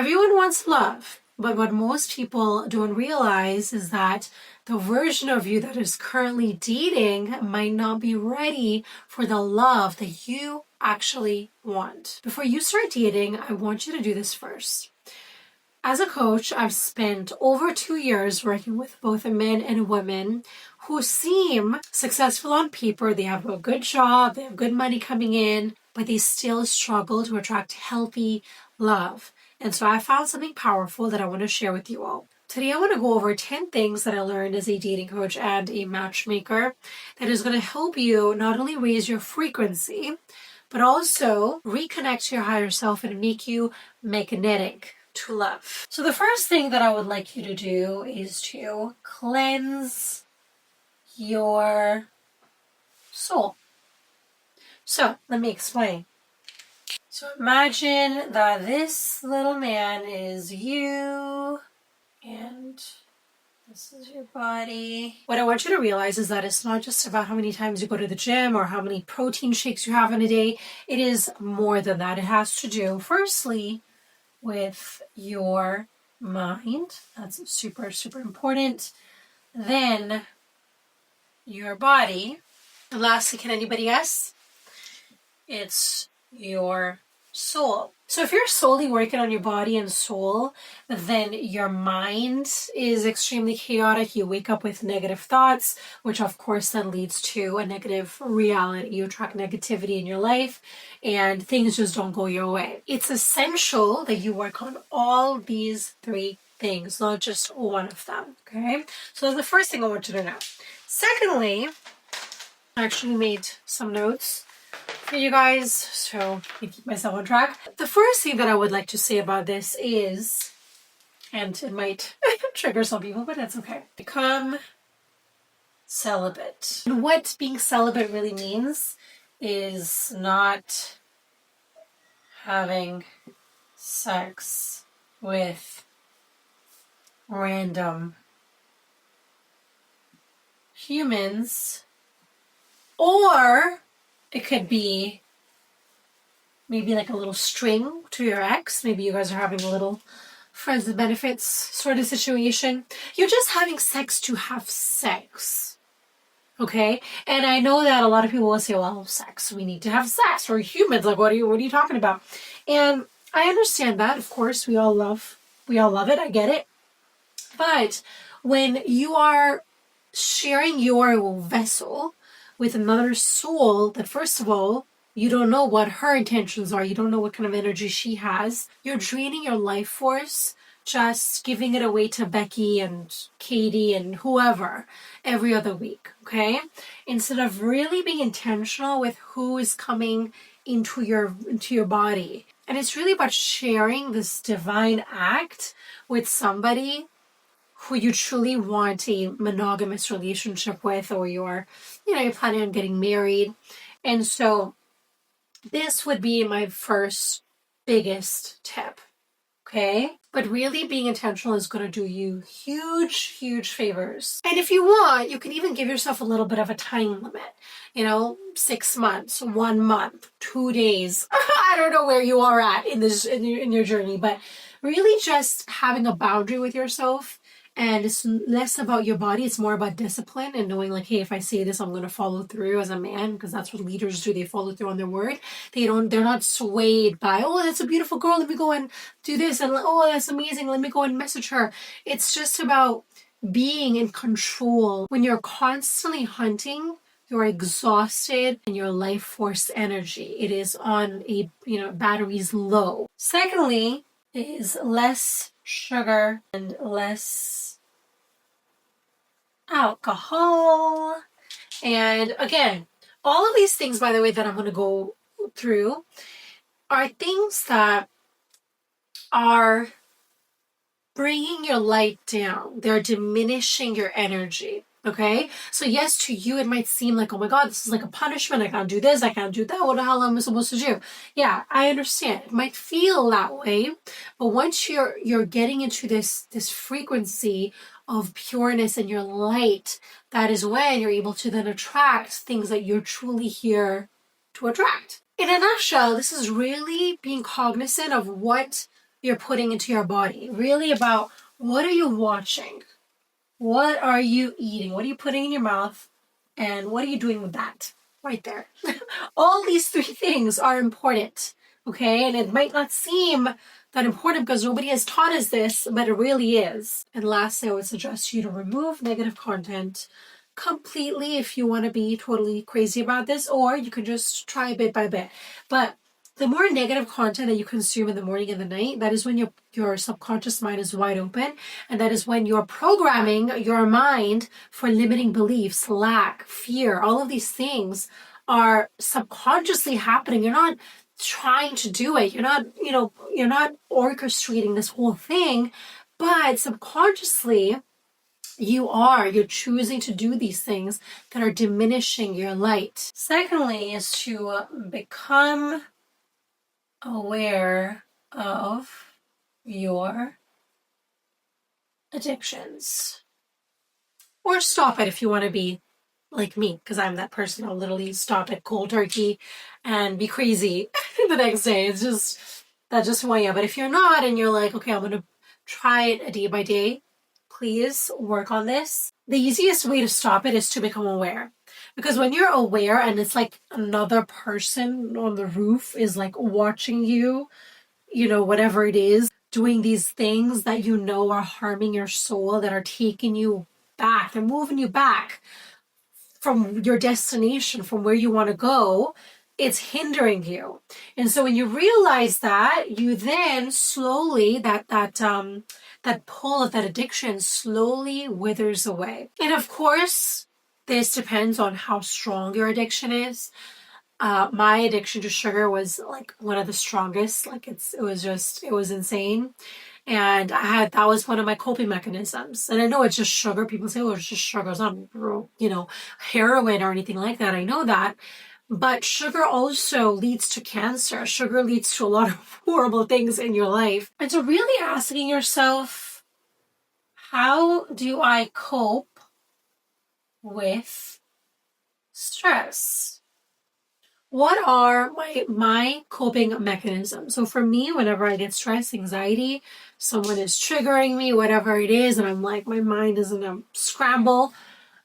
Everyone wants love, but what most people don't realize is that the version of you that is currently dating might not be ready for the love that you actually want. Before you start dating, I want you to do this first. As a coach, I've spent over 2 years working with both men and women who seem successful on paper. They have a good job, they have good money coming in, but they still struggle to attract healthy love. And so I found something powerful that I want to share with you all. Today, I want to go over 10 things that I learned as a dating coach and a matchmaker that is going to help you not only raise your frequency, but also reconnect to your higher self and make you magnetic to love. So the first thing that I would like you to do is to cleanse your soul. So let me explain. So imagine that this little man is you and this is your body. What I want you to realize is that it's not just about how many times you go to the gym or how many protein shakes you have in a day. It is more than that. It has to do, firstly, with your mind. That's super, super important. Then your body. And lastly, can anybody guess? It's your soul. So if you're solely working on your body and soul, then your mind is extremely chaotic. You wake up with negative thoughts, which of course then leads to a negative reality. You attract negativity in your life and things just don't go your way. It's essential that you work on all these 3 things, not just one of them, okay? So that's the first thing I want you to know. Secondly, I actually made some notes for you guys, so I keep myself on track. The first thing that I would like to say about this is, and it might trigger some people, but that's okay. Become celibate. And what being celibate really means is not having sex with random humans, or it could be maybe like a little string to your ex. Maybe you guys are having a little friends with benefits sort of situation. You're just having sex to have sex. Okay? And I know that a lot of people will say, well, sex, we need to have sex. We're humans. Like, what are you talking about? And I understand that. Of course, we all love it. I get it. But when you are sharing your vessel with another soul that, first of all, you don't know what her intentions are. You don't know what kind of energy she has. You're draining your life force, just giving it away to Becky and Katie and whoever every other week, okay? Instead of really being intentional with who is coming into your body. And it's really about sharing this divine act with somebody who you truly want a monogamous relationship with, or you're planning on getting married. And so this would be my first biggest tip, okay? But really being intentional is going to do you huge, huge favors. And if you want, you can even give yourself a little bit of a time limit, 6 months, 1 month, 2 days. I don't know where you are at in your journey, but really just having a boundary with yourself. And it's less about your body. It's more about discipline and knowing like, hey, if I say this, I'm going to follow through as a man, because that's what leaders do. They follow through on their word. They're not swayed by, oh, that's a beautiful girl. Let me go and do this. And oh, that's amazing. Let me go and message her. It's just about being in control. When you're constantly hunting, you're exhausted and your life force energy, it is on a, batteries low. Secondly, is less sugar and less alcohol. And again, all of these things, by the way, that I'm going to go through are things that are bringing your light down. They're diminishing your energy. Okay? So yes, to you, it might seem like, oh my God, this is like a punishment. I can't do this. I can't do that. What the hell am I supposed to do? Yeah, I understand. It might feel that way. But once you're getting into this frequency of pureness and your light, that is when you're able to then attract things that you're truly here to attract. In a nutshell, this is really being cognizant of what you're putting into your body. Really about what are you watching? What are you eating? What are you putting in your mouth? And what are you doing with that? Right there. All these three things are important. Okay. And it might not seem that important because nobody has taught us this, but it really is. And lastly, I would suggest you to remove negative content completely if you want to be totally crazy about this, or you can just try bit by bit. But the more negative content that you consume in the morning and the night, that is when your subconscious mind is wide open. And that is when you're programming your mind for limiting beliefs, lack, fear, all of these things are subconsciously happening. You're not trying to do it. You're not orchestrating this whole thing, but subconsciously you're choosing to do these things that are diminishing your light. Secondly is to become aware of your addictions. Or stop it if you want to be like me, because I'm that person. I'll literally stop it cold turkey and be crazy the next day. That's just who I am. But if you're not and you're like, okay, I'm going to try it a day by day, please work on this. The easiest way to stop it is to become aware. Because when you're aware and it's like another person on the roof is like watching you, whatever it is, doing these things that are harming your soul, that are taking you back, they're moving you back from your destination, from where you want to go, it's hindering you. And so when you realize that, you then slowly, that pull of that addiction slowly withers away. And of course, this depends on how strong your addiction is. My addiction to sugar was like one of the strongest. Like it was insane. And that was one of my coping mechanisms. And I know it's just sugar. People say, oh, it's just sugar. It's not, heroin or anything like that. I know that. But sugar also leads to cancer. Sugar leads to a lot of horrible things in your life. And so really asking yourself, how do I cope with stress? What are my coping mechanisms? So for me, whenever I get stress, anxiety, someone is triggering me, whatever it is, and I'm like, my mind is in a scramble,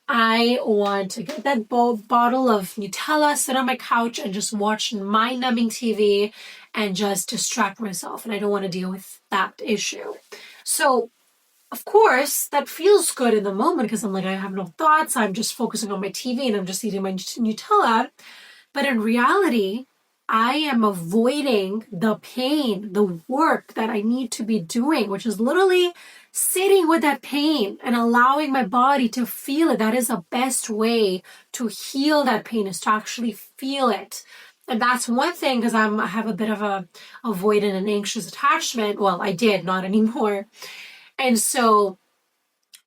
I want to get that bottle of Nutella, sit on my couch and just watch mind-numbing TV and just distract myself. And I don't want to deal with that issue. So of course, that feels good in the moment because I'm like, I have no thoughts. I'm just focusing on my TV and I'm just eating my Nutella. But in reality, I am avoiding the pain, the work that I need to be doing, which is literally sitting with that pain and allowing my body to feel it. That is the best way to heal that pain, is to actually feel it. And that's one thing, because I have a bit of a avoidant and anxious attachment. Well, I did, not anymore. And so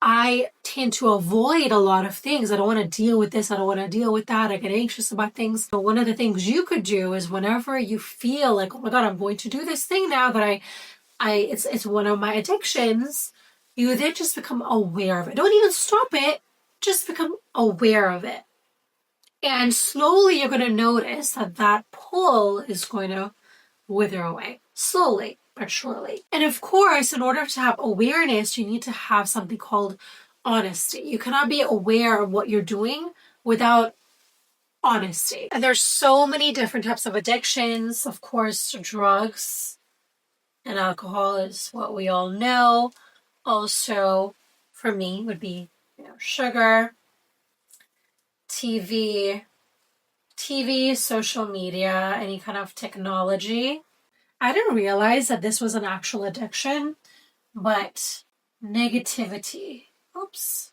I tend to avoid a lot of things. I don't want to deal with this. I don't want to deal with that. I get anxious about things. So one of the things you could do is whenever you feel like, oh my God, I'm going to do this thing now that it's one of my addictions, you then just become aware of it. Don't even stop it. Just become aware of it. And slowly you're going to notice that pull is going to wither away. Slowly but surely. And of course, in order to have awareness, you need to have something called honesty. You cannot be aware of what you're doing without honesty. And there's so many different types of addictions. Of course, drugs and alcohol is what we all know. Also, for me, would be sugar, TV, social media, any kind of technology. I didn't realize that this was an actual addiction, but negativity. Oops.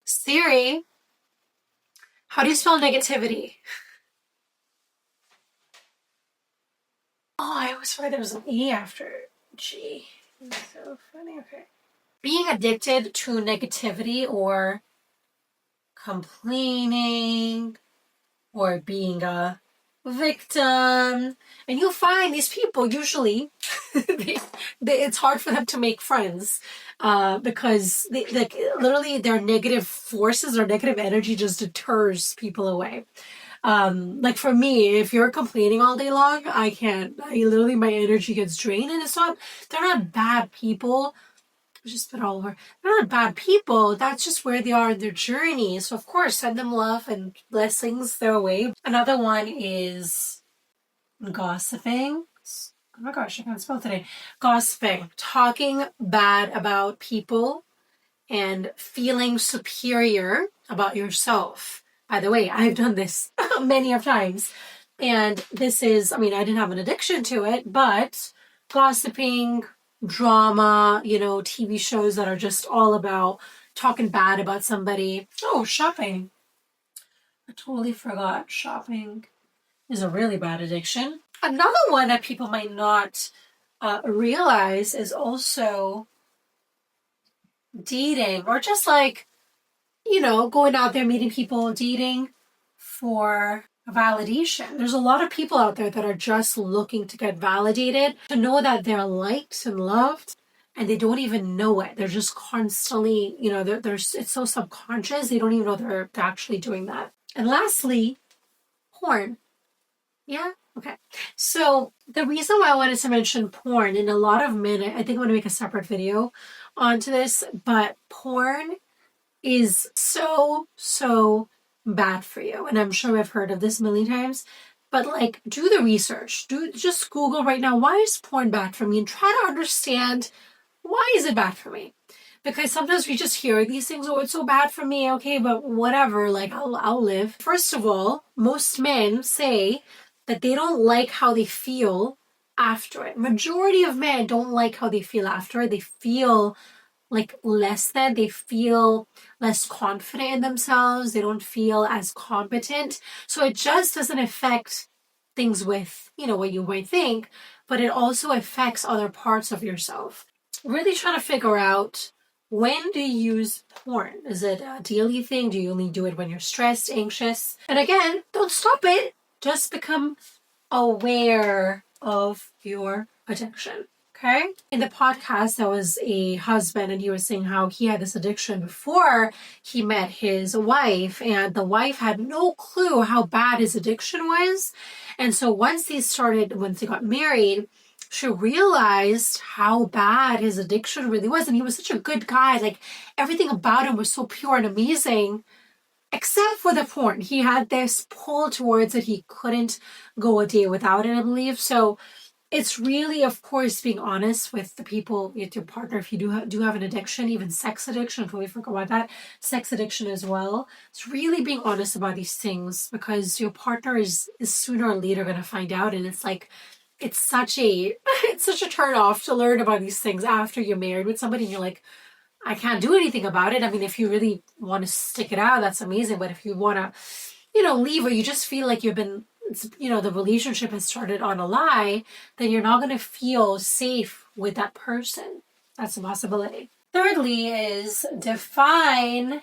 Siri, how do you spell negativity? Oh, I always forget there was an E after G. That's so funny. Okay. Being addicted to negativity or complaining or being a victim, and you'll find these people usually it's hard for them to make friends because literally their negative forces or negative energy just deters people away. Like for me, if you're complaining all day long, I can't. My energy gets drained, and they're not bad people. Just spit all over. They're not bad people. That's just where they are in their journey. So of course, send them love and blessings their way. Another one is gossiping. Oh my gosh, I can't spell today. Gossiping, talking bad about people and feeling superior about yourself. By the way, I've done this many of times. And this is, I mean, I didn't have an addiction to it, but gossiping, drama, TV shows that are just all about talking bad about somebody. Oh, shopping. I totally forgot shopping is a really bad addiction. Another one that people might not realize is also dating, or just like, going out there, meeting people, dating for validation. There's a lot of people out there that are just looking to get validated, to know that they're liked and loved, and they don't even know it. They're just constantly, it's so subconscious, they don't even know they're actually doing that. And lastly, porn. Yeah? Okay. So the reason why I wanted to mention porn, in a lot of men, I think I'm going to make a separate video onto this, but porn is so, so bad for you. And I'm sure I've heard of this a million times, but like, do the research. Just Google right now, why is porn bad for me? And try to understand, why is it bad for me? Because sometimes we just hear these things, oh, it's so bad for me. Okay, but whatever, like I'll live. First of all, most men say that they don't like how they feel after it. Majority of men don't like how they feel after it. They feel like less than, they feel less confident in themselves, they don't feel as competent. So it just doesn't affect things with, what you might think, but it also affects other parts of yourself. Really trying to figure out, when do you use porn? Is it a daily thing? Do you only do it when you're stressed, anxious? And again, don't stop it. Just become aware of your addiction. Okay. In the podcast, there was a husband, and he was saying how he had this addiction before he met his wife, and the wife had no clue how bad his addiction was. And so once they got married, she realized how bad his addiction really was. And he was such a good guy. Like, everything about him was so pure and amazing, except for the porn. He had this pull towards it. He couldn't go a day without it, I believe. So it's really, of course, being honest with the people, with your partner. If you do have an addiction, even sex addiction, totally forgot about that, sex addiction as well. It's really being honest about these things, because your partner is sooner or later going to find out. And it's like, it's such a turn off to learn about these things after you're married with somebody and you're like, I can't do anything about it. I mean, if you really want to stick it out, that's amazing. But if you want to, leave, or you just feel like the relationship has started on a lie, then you're not going to feel safe with that person. That's a possibility. Thirdly is define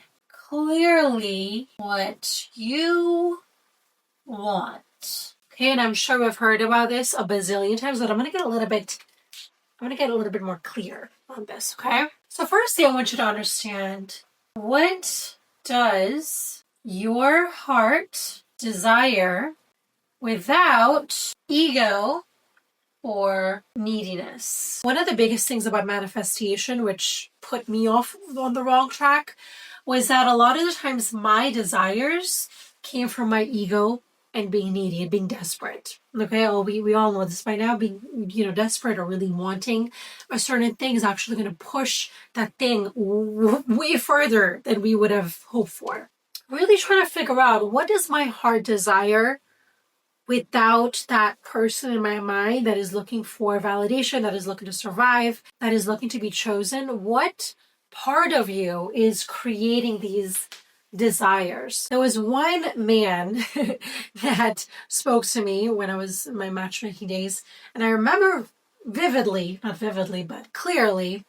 clearly what you want. Okay, and I'm sure we've heard about this a bazillion times, but I'm going to get a little bit more clear on this, okay? So firstly, I want you to understand, what does your heart desire without ego or neediness? One of the biggest things about manifestation, which put me off on the wrong track, was that a lot of the times my desires came from my ego and being needy and being desperate. Okay, we all know this by now. Being, desperate or really wanting a certain thing is actually going to push that thing way further than we would have hoped for. Really trying to figure out, what does my heart desire without that person in my mind that is looking for validation, that is looking to survive, that is looking to be chosen? What part of you is creating these desires? There was one man that spoke to me when I was in my matchmaking days, and I remember not vividly, but clearly,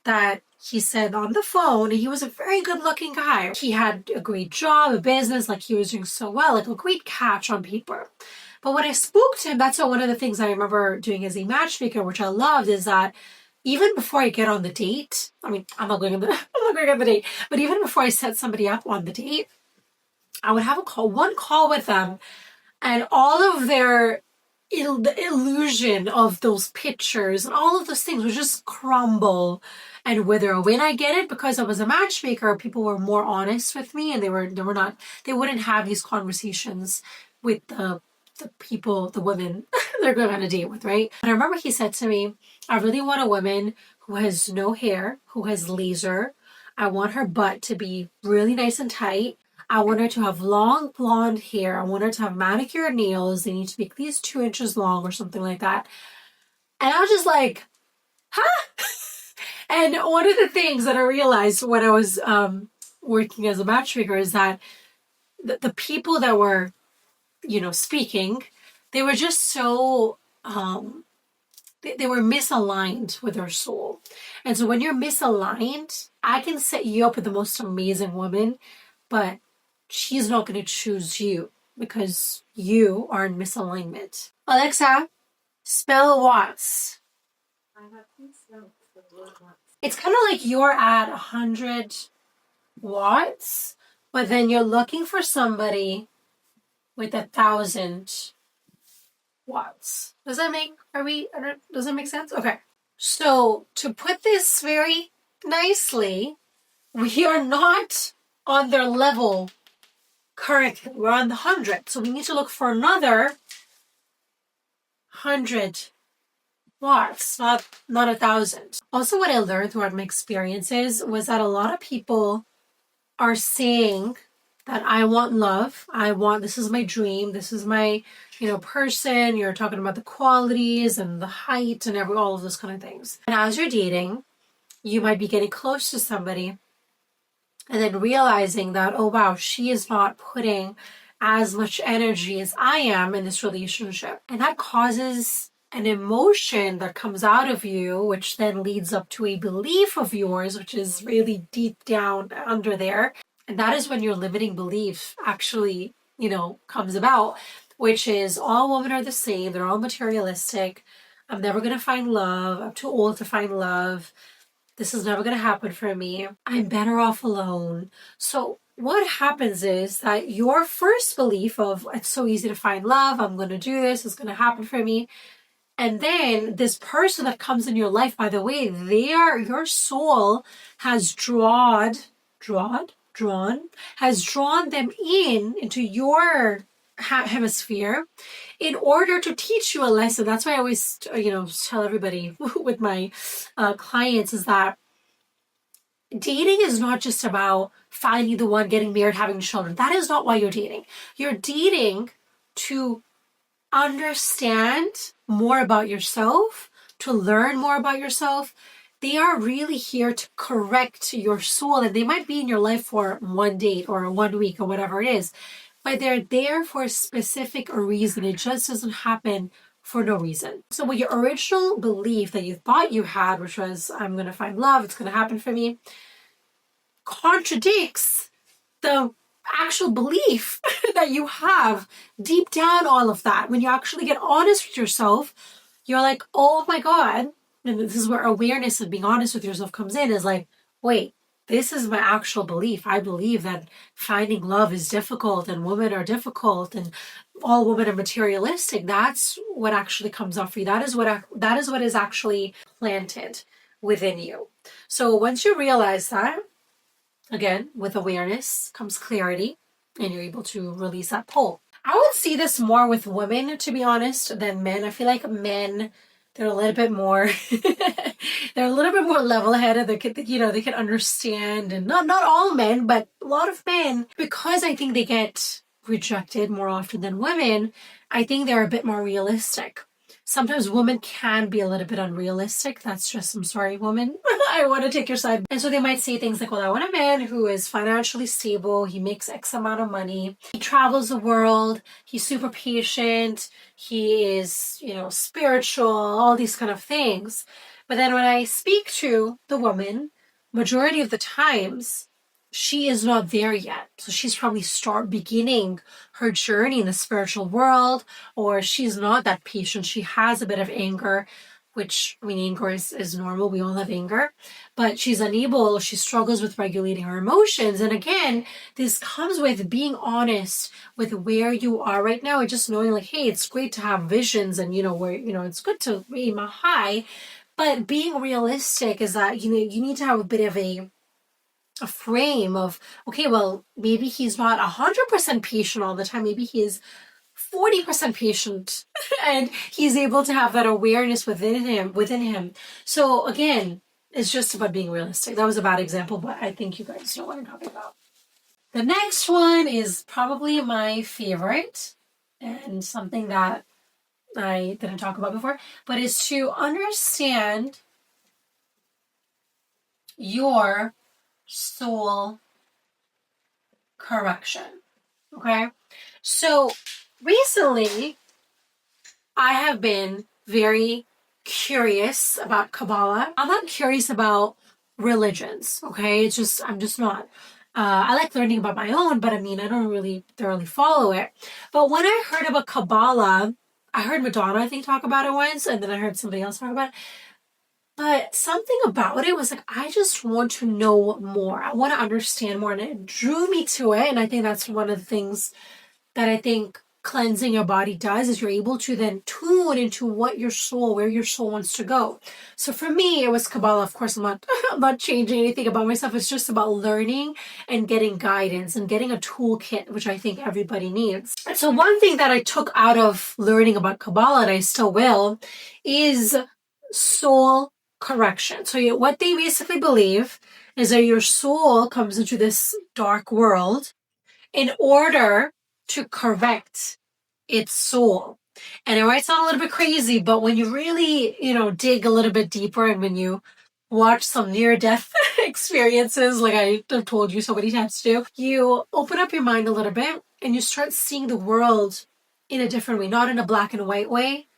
that he said on the phone, he was a very good looking guy. He had a great job, a business, like he was doing so well, like a great catch on paper. But when I spoke to him, that's one of the things I remember doing as a matchmaker, which I loved, is that even before I get on the date, I mean, I'm not going on the date, but even before I set somebody up on the date, I would have one call with them, and all of their the illusion of those pictures and all of those things would just crumble and wither away. And I get it, because I was a matchmaker, people were more honest with me, and they wouldn't have these conversations with the people, the women they're going on a date with, right? And I remember he said to me, I really want a woman who has no hair, who has laser. I want her butt to be really nice and tight. I want her to have long blonde hair. I want her to have manicured nails. They need to be at least 2 inches long or something like that. And I was just like, huh? And one of the things that I realized when I was working as a matchmaker is that the people that were, speaking, they were just so, they were misaligned with their soul. And so when you're misaligned, I can set you up with the most amazing woman, but she's not going to choose you because you are in misalignment. Alexa, spell Watts. It's kind of like you're at 100 watts, but then you're looking for somebody with 1,000 watts. Does that make sense? Okay. So to put this very nicely, we are not on their level currently. We're on the 100. So we need to look for another 100 watts, not 1,000. Also, what I learned throughout my experiences was that a lot of people are saying that I want love. This is my dream. This is my, person. You're talking about the qualities and the height and all of those kind of things. And as you're dating, you might be getting close to somebody and then realizing that, oh wow, she is not putting as much energy as I am in this relationship. And that causes an emotion that comes out of you, which then leads up to a belief of yours, which is really deep down under there. And that is when your limiting belief actually, comes about, which is all women are the same. They're all materialistic. I'm never going to find love. I'm too old to find love. This is never going to happen for me. I'm better off alone. So what happens is that your first belief of it's so easy to find love, I'm going to do this, it's going to happen for me. And then this person that comes in your life, by the way, your soul has drawn them into your hemisphere in order to teach you a lesson. That's why I always, tell everybody with my clients is that dating is not just about finding the one, getting married, having children. That is not why you're dating. You're dating to understand more about yourself, to learn more about yourself. They are really here to correct your soul, and they might be in your life for one date or 1 week or whatever it is, but they're there for a specific reason. It just doesn't happen for no reason. So with your original belief that you thought you had, which was, I'm going to find love, it's going to happen for me, contradicts the actual belief that you have deep down all of that. When you actually get honest with yourself, you're like, oh my God. And this is where awareness of being honest with yourself comes in, is like, wait, this is my actual belief. I believe that finding love is difficult and women are difficult and all women are materialistic. That's what actually comes up for you. That is what is actually planted within you. So once you realize that, again, with awareness comes clarity, and you're able to release that pull. I would see this more with women, to be honest, than men. I feel like men, they're a little bit more, they're a little bit more level-headed. They can understand, and not all men, but a lot of men, because I think they get rejected more often than women, I think they're a bit more realistic. Sometimes women can be a little bit unrealistic. That's just, I'm sorry, woman. I want to take your side. And so they might say things like, well, I want a man who is financially stable. He makes X amount of money. He travels the world. He's super patient. He is, spiritual, all these kind of things. But then when I speak to the woman, majority of the times, she is not there yet. So she's probably beginning her journey in the spiritual world, or she's not that patient. She has a bit of anger. which, I mean, anger is normal. We all have anger, but she struggles with regulating her emotions. And again, this comes with being honest with where you are right now and just knowing like, hey, it's great to have visions and, where, it's good to aim high, but being realistic is that, you need to have a bit of a frame of, okay, well, maybe he's not 100% patient all the time. Maybe he is 40% patient and he's able to have that awareness within him. So again, it's just about being realistic. That was a bad example, but I think you guys know what I'm talking about. The next one is probably my favorite and something that I didn't talk about before, but is to understand your soul correction. Okay? So recently, I have been very curious about Kabbalah. I'm not curious about religions, okay? I'm just not. I like learning about my own, but I mean, I don't really thoroughly follow it. But when I heard about Kabbalah, I heard Madonna, I think, talk about it once, and then I heard somebody else talk about it. But something about it was like, I just want to know more. I want to understand more, and it drew me to it. And I think that's one of the things that I think cleansing your body does, is you're able to then tune into where your soul wants to go. So for me, it was Kabbalah. Of course, I'm not changing anything about myself. It's just about learning and getting guidance and getting a toolkit, which I think everybody needs. So one thing that I took out of learning about Kabbalah, and I still will, is soul correction. So what they basically believe is that your soul comes into this dark world in order to correct its soul. And it might sound a little bit crazy, but when you really, dig a little bit deeper, and when you watch some near-death experiences, like I've told you so many times to do, you open up your mind a little bit and you start seeing the world in a different way, not in a black and white way.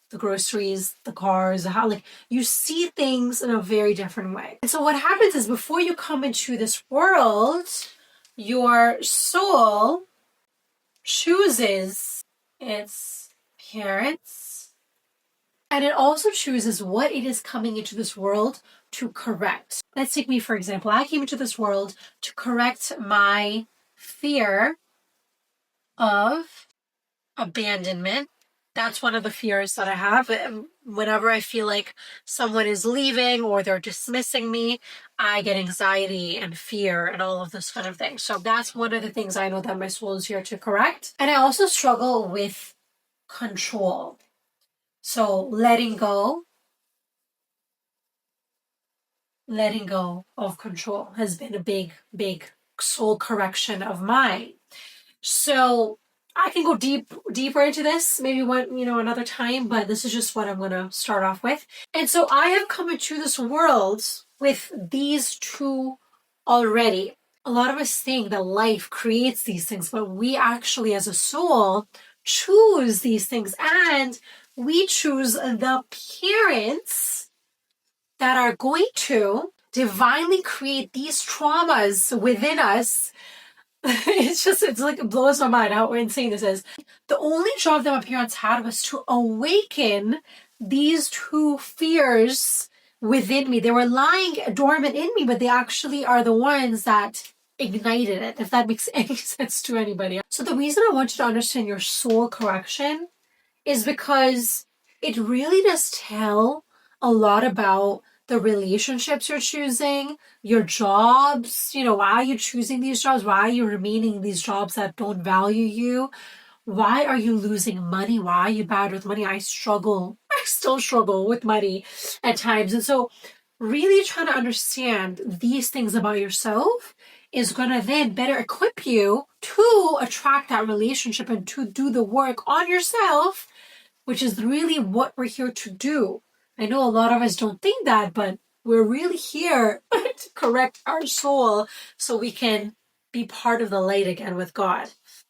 The groceries, the cars, how you see things in a very different way. And so what happens is, before you come into this world, your soul chooses its parents, and it also chooses what it is coming into this world to correct. Let's take me, for example. I came into this world to correct my fear of abandonment. That's one of the fears that I have. Whenever I feel like someone is leaving or they're dismissing me, I get anxiety and fear and all of this kind of thing. So that's one of the things I know that my soul is here to correct. And I also struggle with control. So letting go of control has been a big, big soul correction of mine. So I can go deeper into this, maybe another time, but this is just what I'm going to start off with. And so I have come into this world with these two already. A lot of us think that life creates these things, but we actually, as a soul, choose these things, and we choose the parents that are going to divinely create these traumas within us. It's like, it blows my mind how insane this is. The only job that my parents had was to awaken these two fears within me. They were lying dormant in me, but they actually are the ones that ignited it, if that makes any sense to anybody. So the reason I want you to understand your soul correction is because it really does tell a lot about the relationships you're choosing, your jobs, why are you choosing these jobs? Why are you remaining in these jobs that don't value you? Why are you losing money? Why are you bad with money? I still struggle with money at times. And so really trying to understand these things about yourself is going to then better equip you to attract that relationship and to do the work on yourself, which is really what we're here to do. I know a lot of us don't think that, but we're really here to correct our soul so we can be part of the light again with God.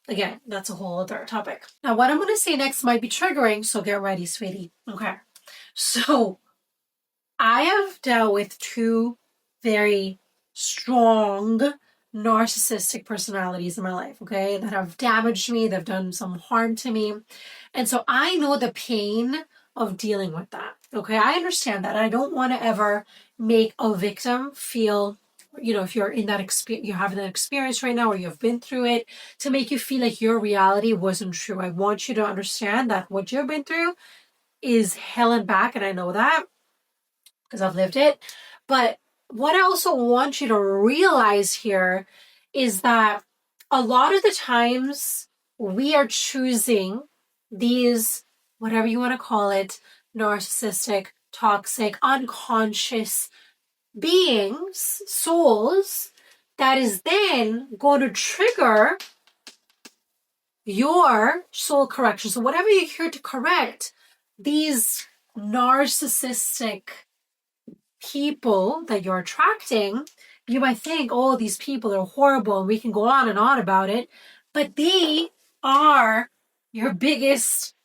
Again, that's a whole other topic. Now, what I'm going to say next might be triggering, so get ready, sweetie. Okay. So, I have dealt with two very strong narcissistic personalities in my life, okay, that have damaged me, they've done some harm to me. And so I know the pain of dealing with that. Okay, I understand that. I don't want to ever make a victim feel, if you're in that experience, you're having that experience right now, or you've been through it, to make you feel like your reality wasn't true. I want you to understand that what you've been through is hell and back, and I know that because I've lived it. But what I also want you to realize here is that a lot of the times we are choosing these, whatever you want to call it, narcissistic, toxic, unconscious beings, souls, that is then going to trigger your soul correction. So whatever you're here to correct, these narcissistic people that you're attracting, you might think, oh, these people are horrible, and we can go on and on about it, but they are your biggest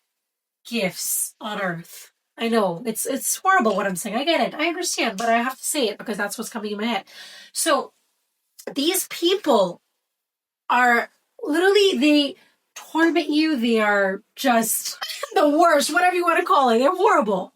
gifts on earth. I know it's horrible what I'm saying. I get it. I understand, but I have to say it because that's what's coming in my head. So these people are literally, they torment you. They are just the worst, whatever you want to call it. They're horrible.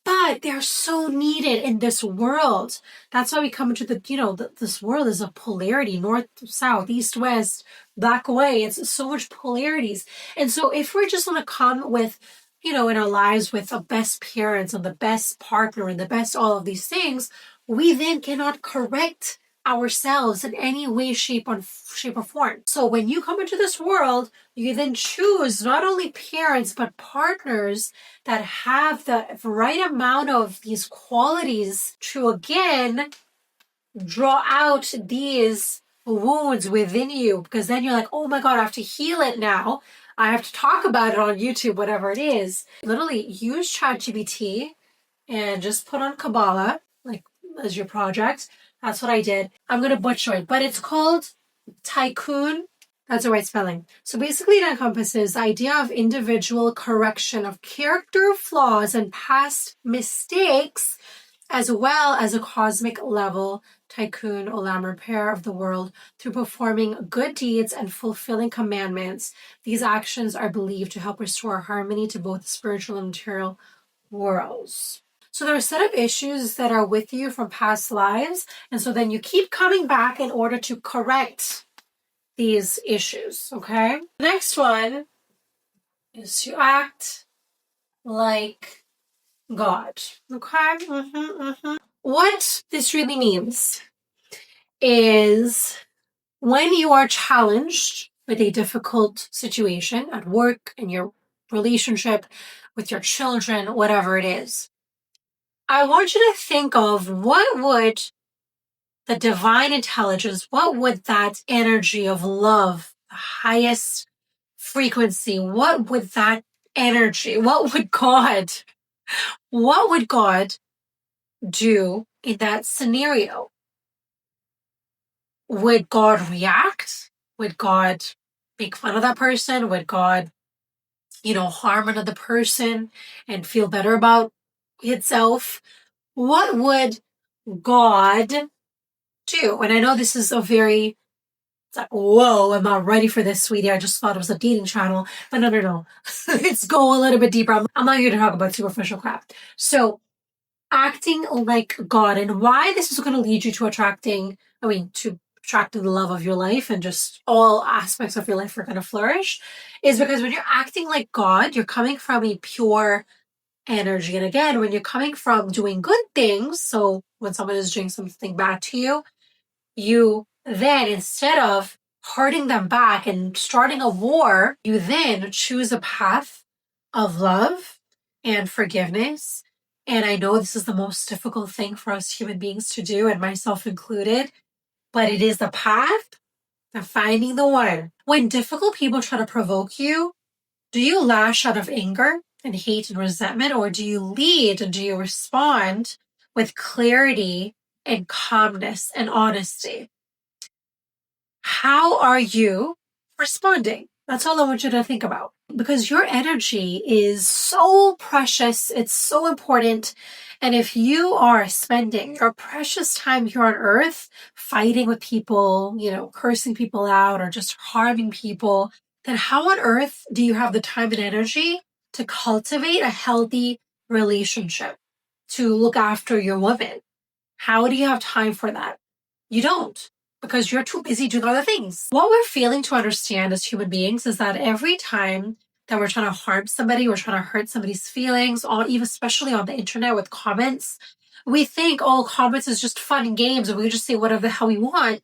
But they're so needed in this world. That's why we come into this world is a polarity, north, south, east, west, black, white. It's so much polarities. And so if we're just going to come with, in our lives with the best parents and the best partner and the best all of these things, we then cannot correct ourselves in any way, shape or form. So when you come into this world, you then choose not only parents but partners that have the right amount of these qualities to again draw out these wounds within you, because then you're like, oh my god, I have to heal it now. I have to talk about it on YouTube, whatever it is. Literally use ChatGPT and just put on Kabbalah as your project. That's what I did. I'm going to butcher it, but it's called Tikkun. That's the right spelling. So basically it encompasses the idea of individual correction of character flaws and past mistakes, as well as a cosmic level Tikkun Olam repair of the world through performing good deeds and fulfilling commandments. These actions are believed to help restore harmony to both the spiritual and material worlds. So there are a set of issues that are with you from past lives, and so then you keep coming back in order to correct these issues, okay? The next one is to act like God, okay? What this really means is when you are challenged with a difficult situation at work, in your relationship, with your children, whatever it is, I want you to think of what would the divine intelligence, what would that energy of love, the highest frequency, what would that energy, what would God do in that scenario? Would God react? Would God make fun of that person? Would God, harm another person and feel better about itself? What would God do? And I know this is it's like, whoa, I'm not ready for this, sweetie. I just thought it was a dating channel. But no. Let's go a little bit deeper. I'm not here to talk about superficial crap. So acting like God, and why this is going to lead you to attracting the love of your life, and just all aspects of your life are going to flourish, is because when you're acting like God, you're coming from a pure energy. And again, when you're coming from doing good things, so when someone is doing something bad to you, you then, instead of hurting them back and starting a war, you then choose a path of love and forgiveness. And I know this is the most difficult thing for us human beings to do, and myself included, but it is the path to finding the one. When difficult people try to provoke you, do you lash out of anger and hate and resentment, or do you lead and do you respond with clarity and calmness and honesty? How are you responding? That's all I want you to think about, because your energy is so precious. It's so important. And if you are spending your precious time here on earth fighting with people, cursing people out or just harming people, then how on earth do you have the time and energy to cultivate a healthy relationship to look after your woman. How do you have time for that? You don't, because you're too busy doing other things. What we're failing to understand as human beings is that every time that we're trying to harm somebody, we're trying to hurt somebody's feelings, or even especially on the internet with comments, we think, oh, comments is just fun and games and we just say whatever the hell we want.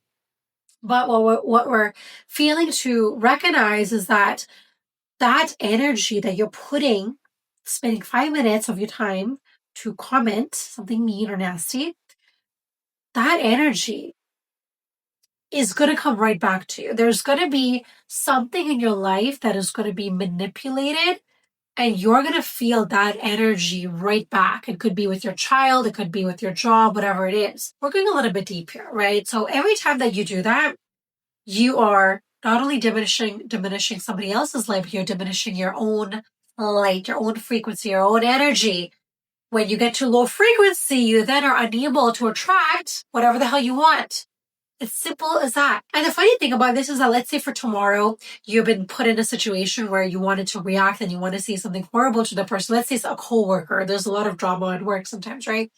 But what we're failing to recognize is that that energy that you're putting, spending 5 minutes of your time to comment something mean or nasty, that energy is going to come right back to you. There's going to be something in your life that is going to be manipulated, and you're going to feel that energy right back. It could be with your child, it could be with your job, whatever it is. We're going a little bit deep here, right? So every time that you do that, you are not only diminishing somebody else's life, but you're diminishing your own light, your own frequency, your own energy. When you get to low frequency, you then are unable to attract whatever the hell you want. It's simple as that. And the funny thing about this is that, let's say for tomorrow, you've been put in a situation where you wanted to react and you want to say something horrible to the person. Let's say it's a coworker. There's a lot of drama at work sometimes, right?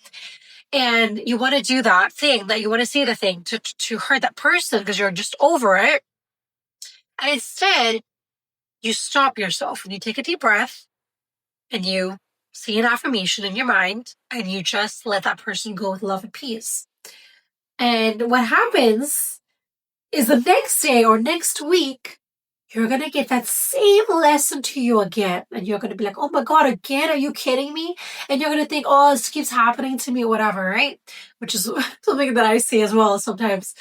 And you want to do that thing, that you want to say the thing to hurt that person because you're just over it. And instead, you stop yourself and you take a deep breath and you say an affirmation in your mind and you just let that person go with love and peace. And what happens is the next day or next week, you're going to get that same lesson to you again. And you're going to be like, oh my God, again? Are you kidding me? And you're going to think, oh, this keeps happening to me, whatever, right? Which is something that I say as well sometimes,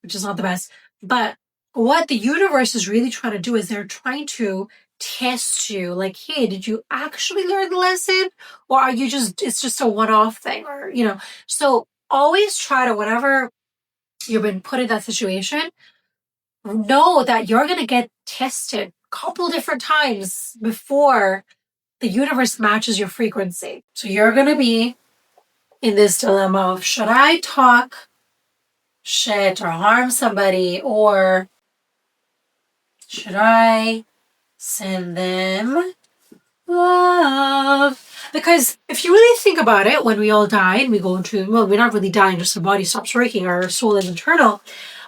which is not the best. But what the universe is really trying to do is they're trying to test you. Like, hey, did you actually learn the lesson? Or are you it's just a one-off thing? Or, so always try to, whenever you've been put in that situation, know that you're going to get tested a couple different times before the universe matches your frequency. So you're going to be in this dilemma of, should I talk shit or harm somebody, or should I send them love? Because if you really think about it, when we all die and we go into, well, we're not really dying, just the body stops working, our soul is eternal.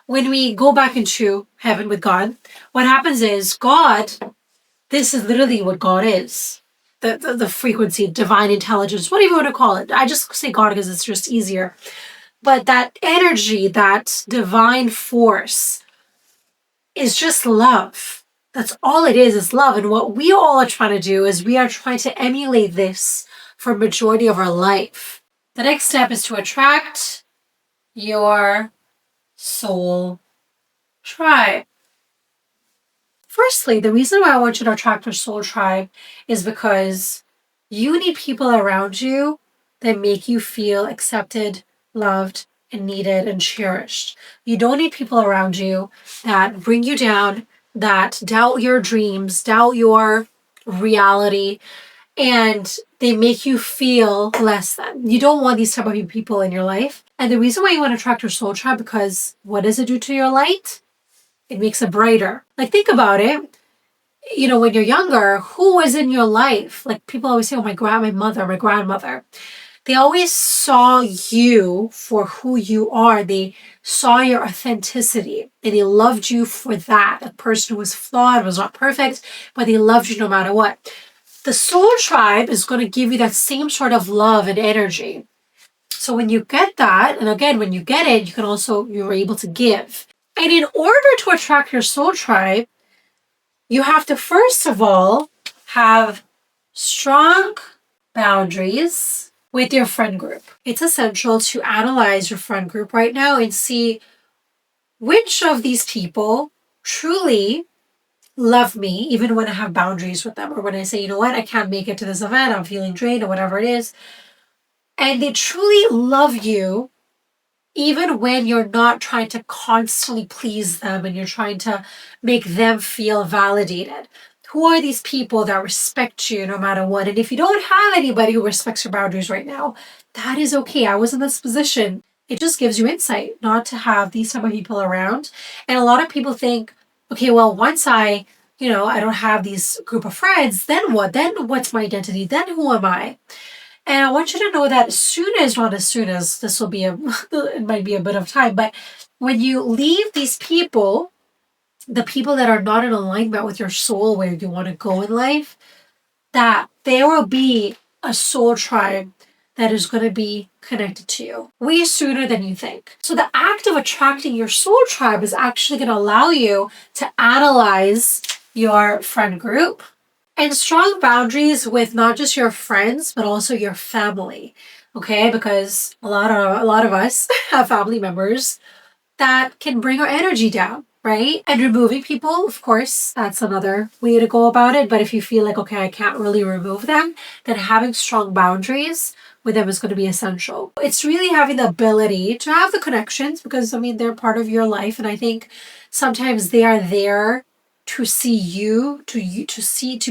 When we go back into heaven with God, what happens is God, this is literally what God is. The frequency, divine intelligence, whatever you want to call it. I just say God because it's just easier. But that energy, that divine force is just love. That's all it is love. And what we all are trying to do is we are trying to emulate this for a majority of our life. The next step is to attract your soul tribe. Firstly, the reason why I want you to attract your soul tribe is because you need people around you that make you feel accepted, loved, and needed and cherished. You don't need people around you that bring you down, that doubt your dreams, doubt your reality, and they make you feel less than. You don't want these type of people in your life. And the reason why you want to attract your soul tribe, because what does it do to your light? It makes it brighter. Like, think about it. When you're younger, who was in your life? Like, people always say, oh, my mother, my grandmother. They always saw you for who you are. They saw your authenticity and they loved you for that. A person who was flawed, was not perfect, but they loved you no matter what. The soul tribe is going to give you that same sort of love and energy. So when you get that, and again, when you get it, you're able to give. And in order to attract your soul tribe, you have to first of all have strong boundaries with your friend group. It's essential to analyze your friend group right now and see which of these people truly love me, even when I have boundaries with them, or when I say, you know what, I can't make it to this event, I'm feeling drained, or whatever it is. And they truly love you even when you're not trying to constantly please them and you're trying to make them feel validated. Who are these people that respect you no matter what? And if you don't have anybody who respects your boundaries right now, that is okay. I was in this position. It just gives you insight not to have these type of people around. And a lot of people think, okay, well, once I I don't have these group of friends, then what? Then what's my identity? Then who am I? And I want you to know that not as soon as this will be it might be a bit of time, but when you leave these people, the people that are not in alignment with your soul, where you want to go in life, that there will be a soul tribe that is going to be connected to you way sooner than you think. So the act of attracting your soul tribe is actually going to allow you to analyze your friend group and strong boundaries with not just your friends but also your family. Okay, because a lot of us have family members that can bring our energy down, right? And removing people, of course, that's another way to go about it. But if you feel like, okay, I can't really remove them, then having strong boundaries with them is going to be essential. It's really having the ability to have the connections because, I mean, they're part of your life. And I think sometimes they are there to see you, to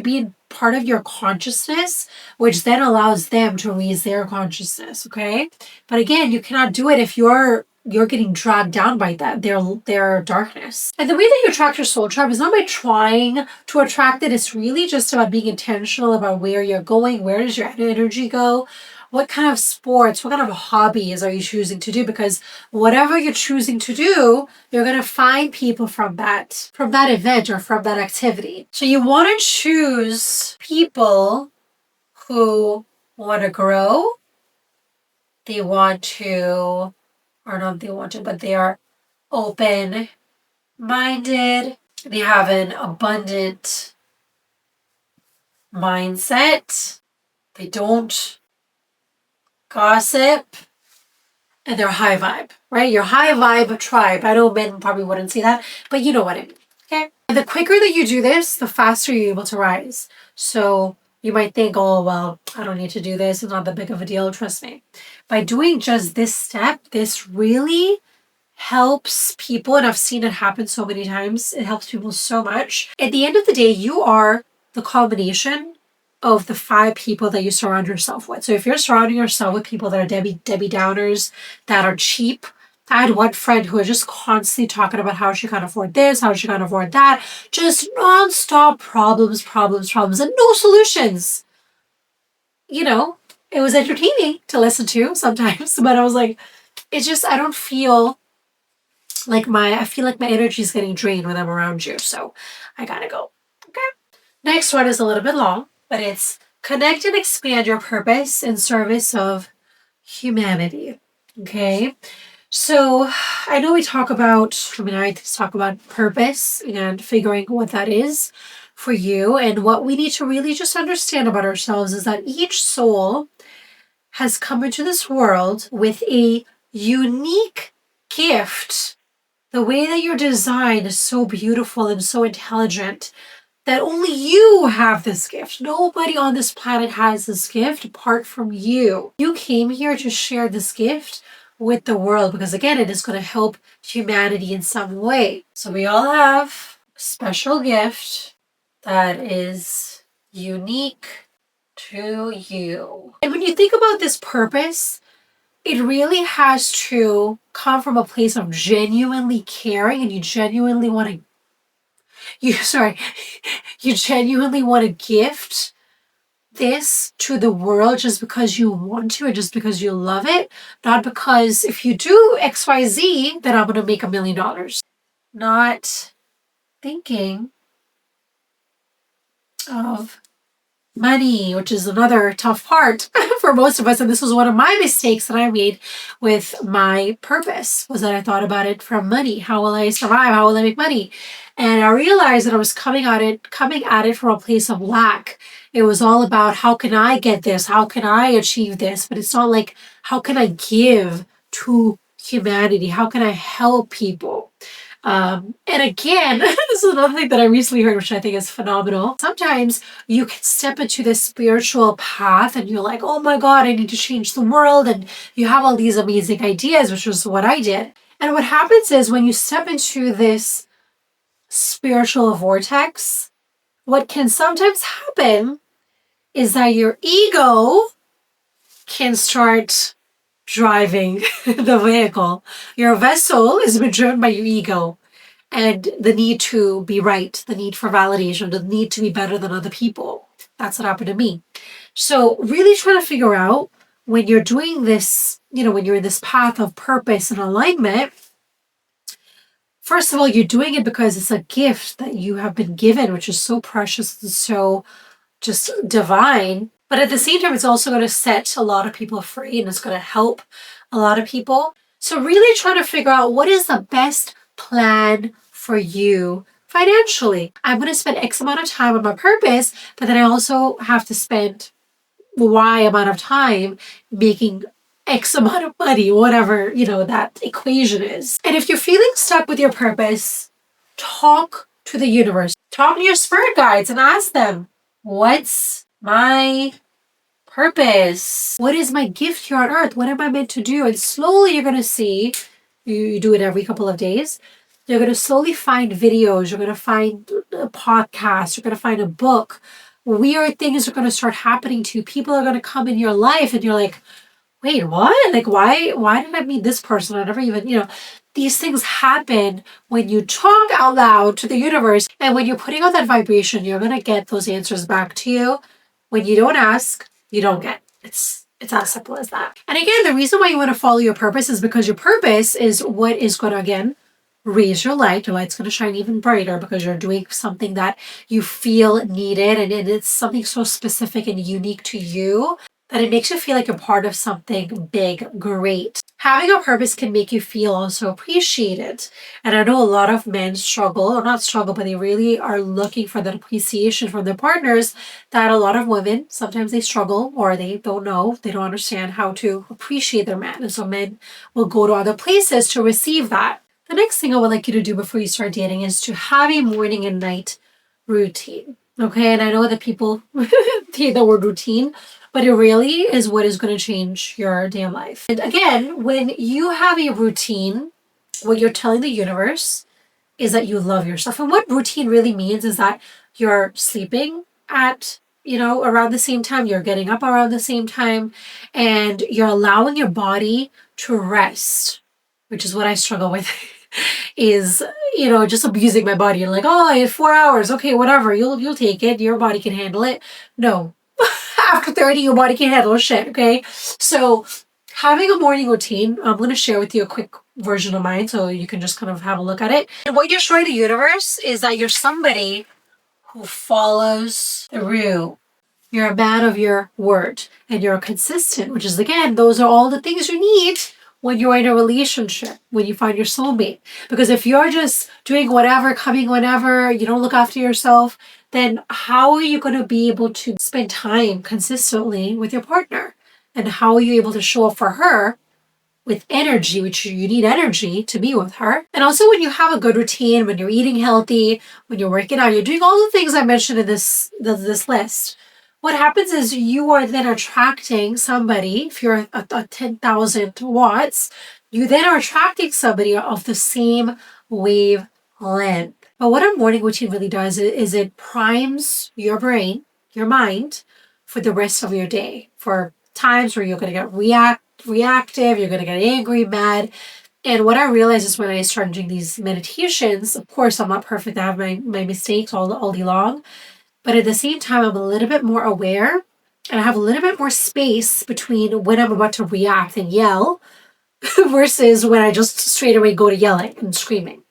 be part of your consciousness, which then allows them to raise their consciousness. Okay. But again, you cannot do it if you're getting dragged down by that, their darkness. And the way that you attract your soul tribe is not by trying to attract it. It's really just about being intentional about where you're going. Where does your energy go? What kind of sports, what kind of hobbies are you choosing to do? Because whatever you're choosing to do, you're going to find people from that event or from that activity. So you want to choose people who want to grow. They want to, or not they want to, but they are open-minded. They have an abundant mindset. They don't gossip. And they're high vibe, right? Your high vibe tribe. I know men probably wouldn't see that, but you know what I mean, okay? And the quicker that you do this, the faster you're able to rise. So you might think, oh, well, I don't need to do this. It's not that big of a deal. Trust me. By doing just this step, this really helps people. And I've seen it happen so many times. It helps people so much. At the end of the day, you are the combination of the 5 people that you surround yourself with. So if you're surrounding yourself with people that are Debbie Downers, that are cheap. I had one friend who was just constantly talking about how she can't afford this, how she can't afford that. Just nonstop problems, and no solutions. It was entertaining to listen to sometimes, but I was like, it's just, I don't feel like I feel like my energy is getting drained when I'm around you. So I gotta go. Okay. Next one is a little bit long, but it's connect and expand your purpose in service of humanity. Okay. So I know I talk about purpose and figuring what that is for you. And what we need to really just understand about ourselves is that each soul has come into this world with a unique gift. The way that you're designed is so beautiful and so intelligent that only you have this gift. Nobody on this planet has this gift apart from you. You came here to share this gift with the world because, again, it is going to help humanity in some way. So we all have a special gift that is unique to you. And when you think about this purpose, it really has to come from a place of genuinely caring, and you genuinely want to gift this to the world just because you want to, or just because you love it, not because if you do XYZ, then I'm going to make $1 million. Not thinking of money, which is another tough part for most of us. And this was one of my mistakes that I made with my purpose, was that I thought about it from money. How will I survive? How will I make money? And I realized that I was coming at it from a place of lack. It was all about, how can I get this? How can I achieve this? But it's not like, how can I give to humanity? How can I help people? And again, this is another thing that I recently heard, which I think is phenomenal. Sometimes you can step into this spiritual path and you're like, oh my God, I need to change the world. And you have all these amazing ideas, which was what I did. And what happens is when you step into this spiritual vortex, what can sometimes happen is that your ego can start driving the vehicle. Your vessel is been driven by your ego. and the need to be right, the need for validation, the need to be better than other people. That's what happened to me. So really trying to figure out when you're doing this, when you're in this path of purpose and alignment, first of all, you're doing it because it's a gift that you have been given, which is so precious and so just divine. But at the same time, it's also going to set a lot of people free and it's going to help a lot of people. So really trying to figure out what is the best plan for you financially. I'm going to spend X amount of time on my purpose, but then I also have to spend Y amount of time making X amount of money, whatever, that equation is. And if you're feeling stuck with your purpose, talk to the universe. Talk to your spirit guides and ask them, what's my purpose? What is my gift here on earth? What am I meant to do? And slowly you're going to see, you do it every couple of days, you're going to slowly find videos, you're going to find a podcast, you're going to find a book. Weird things are going to start happening to you. People are going to come in your life and you're like, wait, what? Like, why did I meet this person? I never even, these things happen when you talk out loud to the universe. And when you're putting out that vibration, you're going to get those answers back to you. When you don't ask, you don't get. It's as simple as that. And again, the reason why you want to follow your purpose is because your purpose is what is going to, again, raise your light. Your light's going to shine even brighter because you're doing something that you feel needed. And it's something so specific and unique to you that it makes you feel like you're part of something big, great. Having a purpose can make you feel also appreciated. And I know a lot of men struggle, or not struggle, but they really are looking for that appreciation from their partners, that a lot of women, sometimes they struggle or they don't know, they don't understand how to appreciate their man. And so men will go to other places to receive that. The next thing I would like you to do before you start dating is to have a morning and night routine. Okay, and I know that people hate the word routine, but it really is what is going to change your damn life. And again, when you have a routine, what you're telling the universe is that you love yourself. And what routine really means is that you're sleeping at, around the same time, you're getting up around the same time, and you're allowing your body to rest, which is what I struggle with. Is, just abusing my body and like, oh, I have 4 hours. Okay, whatever. You'll take it. Your body can handle it. No. After 30, your body can't handle shit. Okay. So having a morning routine, I'm going to share with you a quick version of mine so you can just kind of have a look at it. And what you're showing the universe is that you're somebody who follows through. You're a man of your word and you're consistent, which is, again, those are all the things you need when you're in a relationship, when you find your soulmate. Because if you're just doing whatever, coming whenever, you don't look after yourself, then how are you going to be able to spend time consistently with your partner? And how are you able to show up for her with energy, which you need energy to be with her? And also when you have a good routine, when you're eating healthy, when you're working out, you're doing all the things I mentioned in this list. What happens is you are then attracting somebody, if you're a 10,000 watts, you then are attracting somebody of the same wavelength. But what a morning routine really does is it primes your brain, your mind, for the rest of your day, for times where you're going to get reactive, you're going to get angry, mad. And what I realized is when I started doing these meditations, of course, I'm not perfect. I have my mistakes all day long. But at the same time, I'm a little bit more aware and I have a little bit more space between when I'm about to react and yell versus when I just straight away go to yelling and screaming.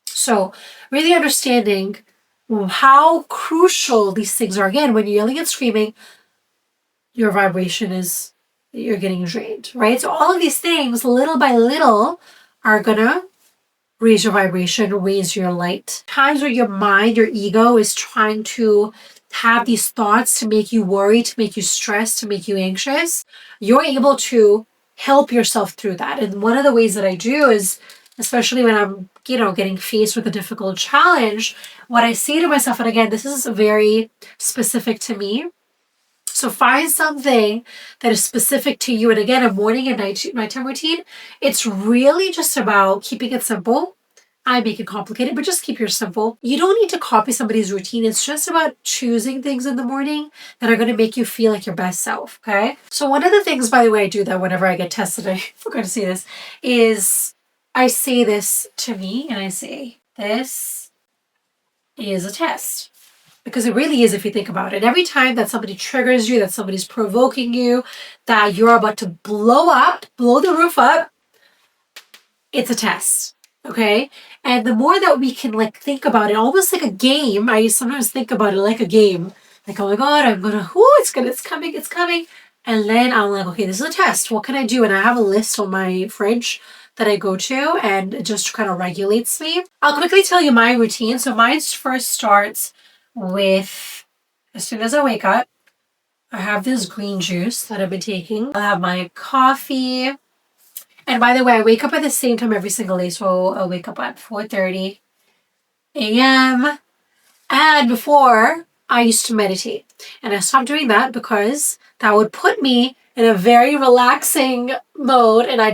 So really understanding how crucial these things are. Again, when you're yelling and screaming, your vibration is, you're getting drained, right? So all of these things, little by little, are gonna raise your vibration, raise your light. Times where your mind, your ego is trying to have these thoughts to make you worry, to make you stressed, to make you anxious, you're able to help yourself through that. And one of the ways that I do is, especially when I'm, getting faced with a difficult challenge, what I say to myself, and again, this is very specific to me. So find something that is specific to you. And again, a morning and nighttime routine, it's really just about keeping it simple. I make it complicated, but just keep yours simple. You don't need to copy somebody's routine. It's just about choosing things in the morning that are going to make you feel like your best self, okay? So one of the things, by the way, I do that whenever I get tested, I forgot to say this, is I say this to me and I say, this is a test. Because it really is if you think about it. Every time that somebody triggers you, that somebody's provoking you, that you're about to blow up, blow the roof up, it's a test. Okay? And the more that we can like think about it, almost like a game. I sometimes think about it like a game. Like, oh my God, it's coming. And then I'm like, okay, this is a test. What can I do? And I have a list on my fridge that I go to, and it just kind of regulates me. I'll quickly tell you my routine. So mine first starts with, as soon as I wake up, I have this green juice that I've been taking. I'll have my coffee. And by the way, I wake up at the same time every single day. So I'll wake up at 4:30 a.m. And before, I used to meditate. And I stopped doing that because that would put me in a very relaxing mode. And I'm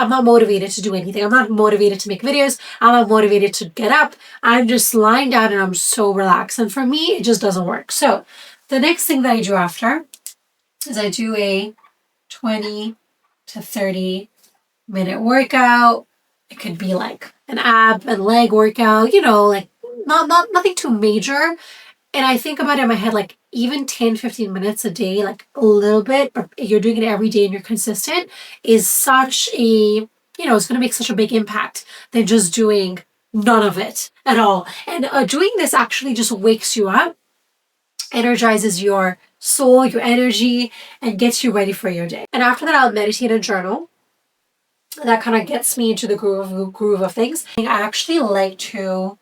not motivated to do anything. I'm not motivated to make videos. I'm not motivated to get up. I'm just lying down and I'm so relaxed. And for me, it just doesn't work. So the next thing that I do after is I do a 20 to 30 minute workout. It could be like an ab and leg workout, like nothing too major. And I think about it in my head, like even 10-15 minutes a day, like a little bit, but you're doing it every day and you're consistent, is such a, it's going to make such a big impact than just doing none of it at all. And doing this actually just wakes you up, energizes your soul, your energy, and gets you ready for your day. And after that, I'll meditate and journal. That kind of gets me into the groove of things. I actually like to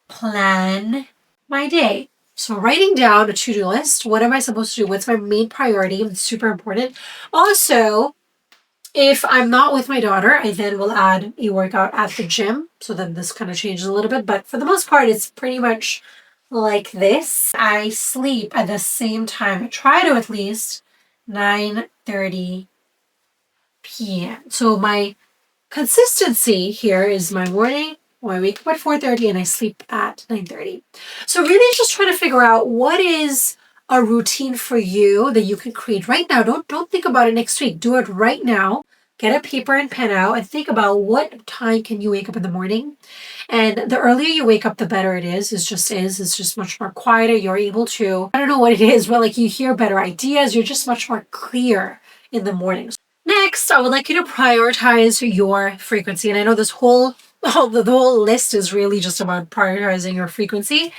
plan my day. So writing down a to-do list. What am I supposed to do? What's my main priority? It's super important. Also, if I'm not with my daughter, I then will add a workout at the gym. So then this kind of changes a little bit. But for the most part, it's pretty much like this. I sleep at the same time. I try to at least 9:30 p.m. So my consistency here is my morning. I wake up at 4:30 and I sleep at 9:30. So really just trying to figure out what is a routine for you that you can create right now. Don't think about it next week. Do it right now. Get a paper and pen out and think about what time can you wake up in the morning. And the earlier you wake up, the better it is. It's just much more quieter. You're able to, I don't know what it is, but like you hear better ideas. You're just much more clear in the mornings. Next, I would like you to prioritize your frequency. And I know the whole list is really just about prioritizing your frequency.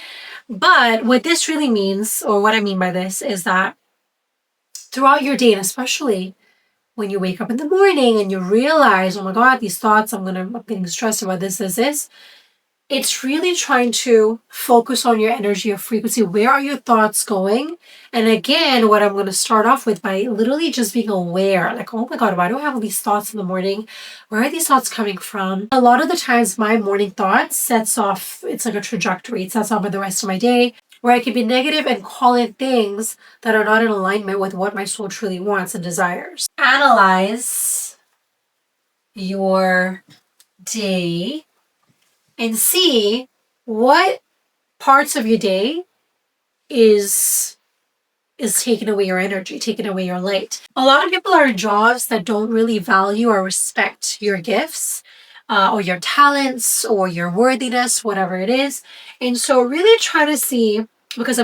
But what this really means, or what I mean by this, is that throughout your day, and especially when you wake up in the morning and you realize, oh my God, these thoughts, I'm getting stressed about this, it's really trying to focus on your energy or frequency. Where are your thoughts going? And again, what I'm going to start off with by literally just being aware, like, oh my God, why do I have all these thoughts in the morning? Where are these thoughts coming from? A lot of the times my morning thoughts sets off, it's like a trajectory. It sets off the rest of my day where I can be negative and call in things that are not in alignment with what my soul truly wants and desires. Analyze your day and see what parts of your day is taking away your energy, taking away your light. A lot of people are in jobs that don't really value or respect your gifts or your talents or your worthiness, whatever it is. And so really try to see, because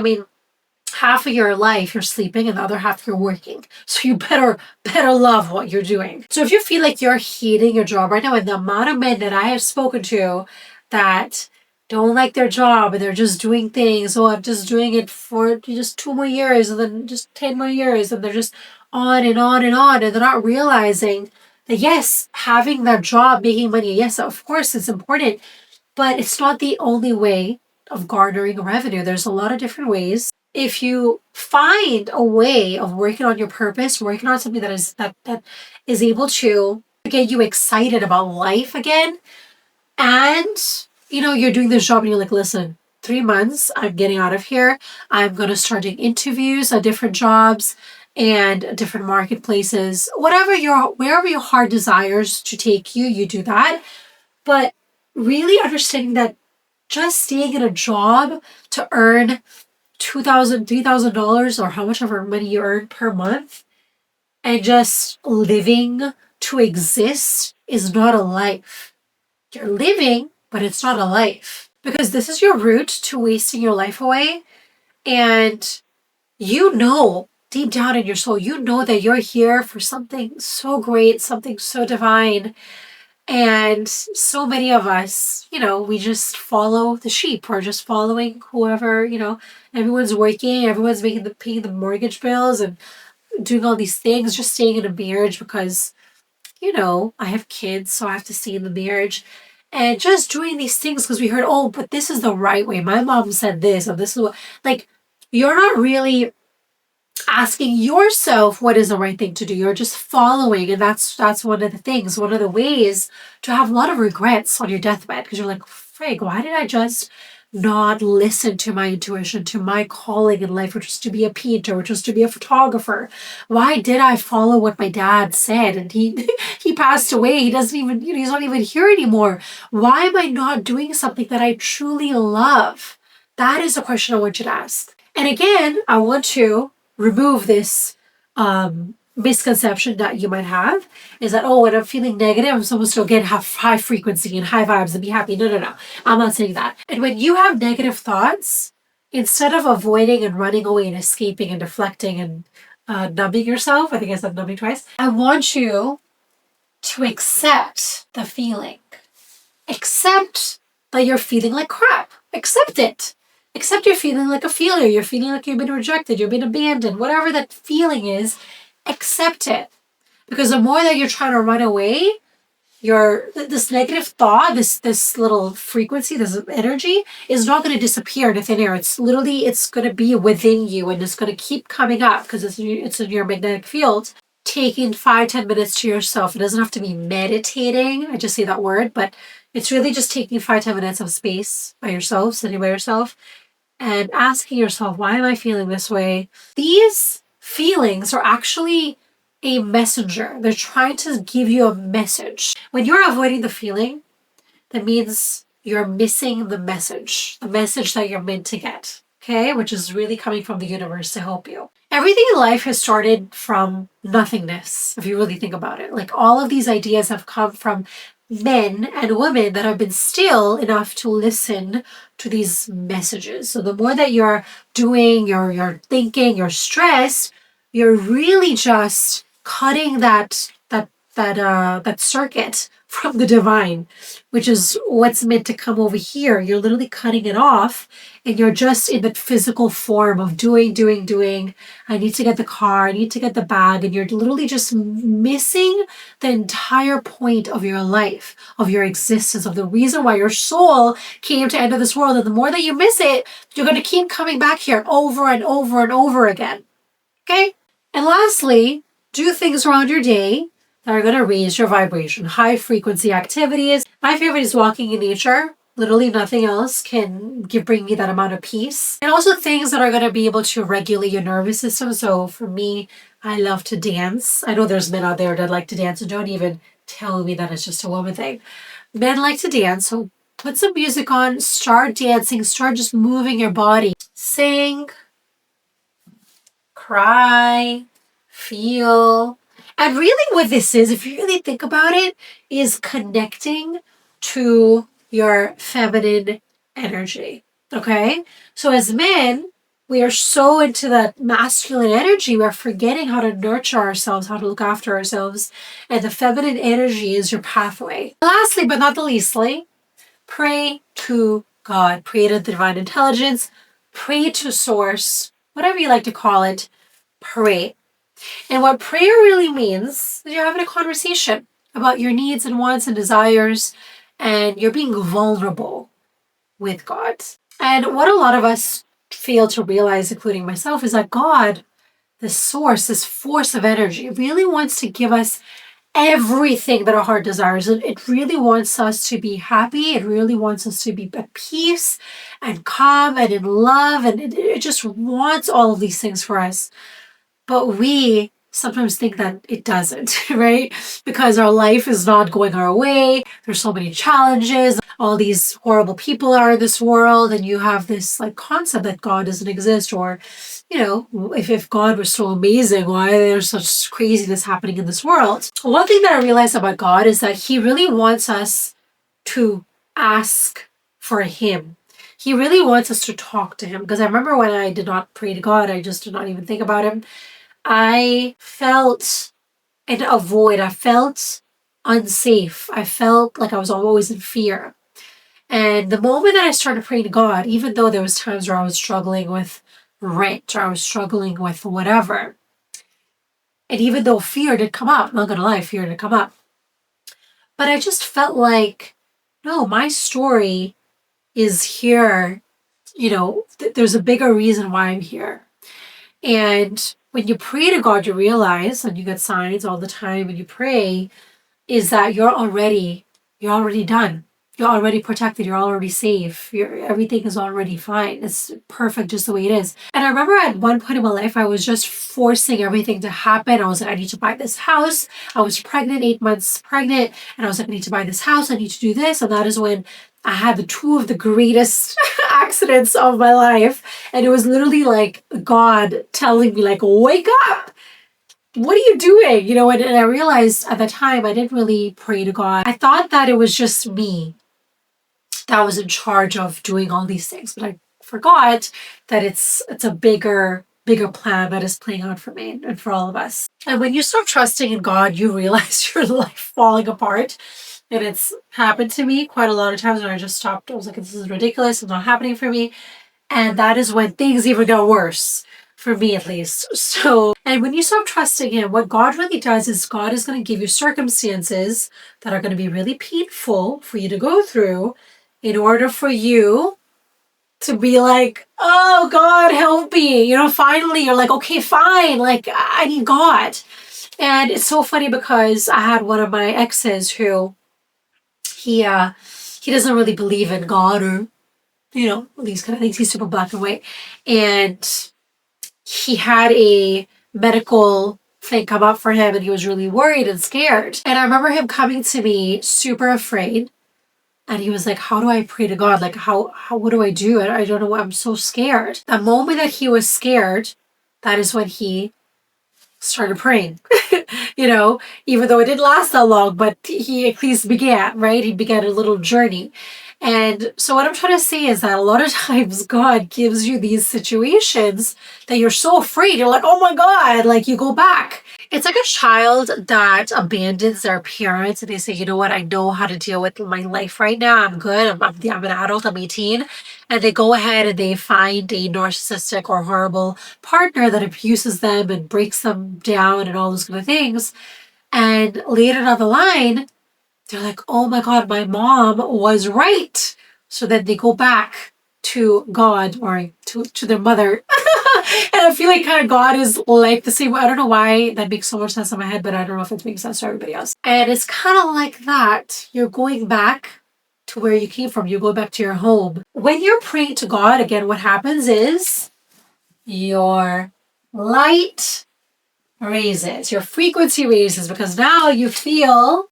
half of your life you're sleeping and the other half you're working. So you better love what you're doing. So if you feel like you're hating your job right now, and the amount of men that I have spoken to that don't like their job and they're just doing things, I'm just doing it for just 2 more years and then just 10 more years, and they're just on and on and on, and they're not realizing that yes, having that job, making money, yes, of course it's important, but it's not the only way of garnering revenue. There's a lot of different ways. If you find a way of working on your purpose, working on something that is able to get you excited about life again, and you're doing this job and you're like, listen, 3 months, I'm getting out of here. I'm going to start doing interviews at different jobs and different marketplaces. Wherever your heart desires to take you, you do that. But really understanding that just staying in a job to earn $2,000, $3,000 or how much ever money you earn per month and just living to exist is not a life. You're living but it's not a life. Because this is your route to wasting your life away. And you know, deep down in your soul, you know that you're here for something so great, something so divine. And so many of us, we just follow the sheep. We're just following whoever, everyone's working, everyone's paying the mortgage bills and doing all these things, just staying in a marriage because, I have kids, so I have to stay in the marriage. And just doing these things because we heard, oh, but this is the right way. My mom said this, and this is what, like, you're not really asking yourself what is the right thing to do. You're just following, and that's one of the things, one of the ways to have a lot of regrets on your deathbed because you're like, frig, why did I just not listen to my intuition, to my calling in life, which was to be a painter, which was to be a photographer? Why did I follow what my dad said? And he he passed away. He doesn't even, he's not even here anymore. Why am I not doing something that I truly love? That is a question I want you to ask. And again, I want to remove this misconception that you might have is that, oh, when I'm feeling negative, I'm supposed to again have high frequency and high vibes and be happy. No. I'm not saying that. And when you have negative thoughts, instead of avoiding and running away and escaping and deflecting and numbing yourself, I think I said numbing twice, I want you to accept the feeling. Accept that you're feeling like crap. Accept it. Except you're feeling like a failure, you're feeling like you've been rejected, you've been abandoned, whatever that feeling is, accept it. Because the more that you're trying to run away, this negative thought, this little frequency, this energy is not going to disappear into thin air. It's going to be within you and it's going to keep coming up because it's in your magnetic field. Taking 5-10 minutes to yourself. It doesn't have to be meditating. I just say that word, but it's really just taking 5-10 minutes of space by yourself, sitting by yourself, and asking yourself, why am I feeling this way? These feelings are actually a messenger. They're trying to give you a message. When you're avoiding the feeling, that means you're missing the message that you're meant to get, okay? Which is really coming from the universe to help you. Everything in life has started from nothingness, if you really think about it. Like all of these ideas have come from men and women that have been still enough to listen to these messages. So the more that you're doing, you're thinking, you're stressed, you're really just cutting that circuit from the divine, which is what's meant to come over here. You're literally cutting it off and you're just in the physical form of doing. I need to get the car, I need to get the bag, and you're literally just missing the entire point of your life, of your existence, of the reason why your soul came to enter this world. And the more that you miss it, you're going to keep coming back here over and over and over again. Okay? And lastly, do things around your day that are going to raise your vibration. High frequency activities. My favorite is walking in nature. Literally nothing else can bring me that amount of peace. And also things that are going to be able to regulate your nervous system. So for me, I love to dance. I know there's men out there that like to dance, and don't even tell me that it's just a woman thing. Men like to dance, so put some music on, start dancing, start just moving your body. Sing, cry, feel. And really what this is, if you really think about it, is connecting to your feminine energy. Okay? So as men, we are so into that masculine energy, we're forgetting how to nurture ourselves, how to look after ourselves. And the feminine energy is your pathway. Lastly, but not the leastly, pray to God. Pray to the divine intelligence. Pray to source. Whatever you like to call it, pray. And what prayer really means is you're having a conversation about your needs and wants and desires, and you're being vulnerable with God. And what a lot of us fail to realize, including myself, is that God, this source, this force of energy, really wants to give us everything that our heart desires. It really wants us to be happy. It really wants us to be at peace and calm and in love. And it just wants all of these things for us. But we sometimes think that it doesn't, right? Because our life is not going our way. There's so many challenges. All these horrible people are in this world. And you have this like concept that God doesn't exist. Or, if God was so amazing, why there's such craziness happening in this world? One thing that I realized about God is that he really wants us to ask for him. He really wants us to talk to him. Because I remember when I did not pray to God, I just did not even think about him. I felt in a void. I felt unsafe. I felt like I was always in fear. And the moment that I started praying to God, even though there was times where I was struggling with rent or I was struggling with whatever, and even though fear did come up, I'm not gonna lie, fear did come up, but I just felt like, no, my story is here. There's a bigger reason why I'm here. And when you pray to God, you realize, and you get signs all the time when you pray, is that you're already done. You're already protected. You're already safe. Everything is already fine. It's perfect just the way it is. And I remember at one point in my life, I was just forcing everything to happen. I was like, I need to buy this house. I was pregnant, 8 months pregnant. And I was like, I need to buy this house. I need to do this. And that is when I had the two of the greatest accidents of my life. And it was literally like God telling me, like, wake up. What are you doing? And I realized at the time I didn't really pray to God. I thought that it was just me that was in charge of doing all these things, but I forgot that it's a bigger plan that is playing out for me and for all of us. And when you start trusting in God, you realize your life falling apart. And it's happened to me quite a lot of times when I just stopped. I was like, this is ridiculous. It's not happening for me. And that is when things even got worse, for me at least. So, and when you stop trusting him, what God really does is God is going to give you circumstances that are going to be really painful for you to go through in order for you to be like, oh, God, help me. Finally you're like, okay, fine. Like, I need God. And it's so funny because I had one of my exes who he doesn't really believe in God or these kind of things. He's super black and white. And he had a medical thing come up for him and he was really worried and scared. And I remember him coming to me super afraid. And he was like, how do I pray to God? Like, what do I do? I don't know. I'm so scared. The moment that he was scared, that is when he started praying, even though it didn't last that long, but he at least began, right? He began a little journey. And so what I'm trying to say is that a lot of times God gives you these situations that you're so afraid. You're like, oh my God, like you go back. It's like a child that abandons their parents and they say, you know what, I know how to deal with my life right now. I'm good. I'm an adult. I'm 18. And they go ahead and they find a narcissistic or horrible partner that abuses them and breaks them down and all those kind of things. And later down the line, they're like, oh my God, my mom was right. So then they go back to God or to their mother. And I feel like kind of God is like the same. I don't know why that makes so much sense in my head, but I don't know if it makes sense to everybody else. And it's kind of like that. You're going back to where you came from. You go back to your home. When you're praying to God, again, what happens is your light raises, your frequency raises, because now you feel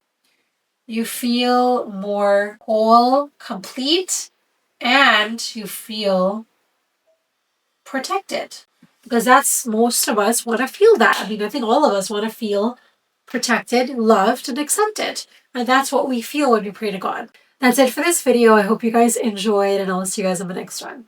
more whole, complete, and you feel protected. Because that's, most of us want to feel that. I mean, I think all of us want to feel protected, loved, and accepted. And that's what we feel when we pray to God. That's it for this video. I hope you guys enjoyed, and I'll see you guys in the next one.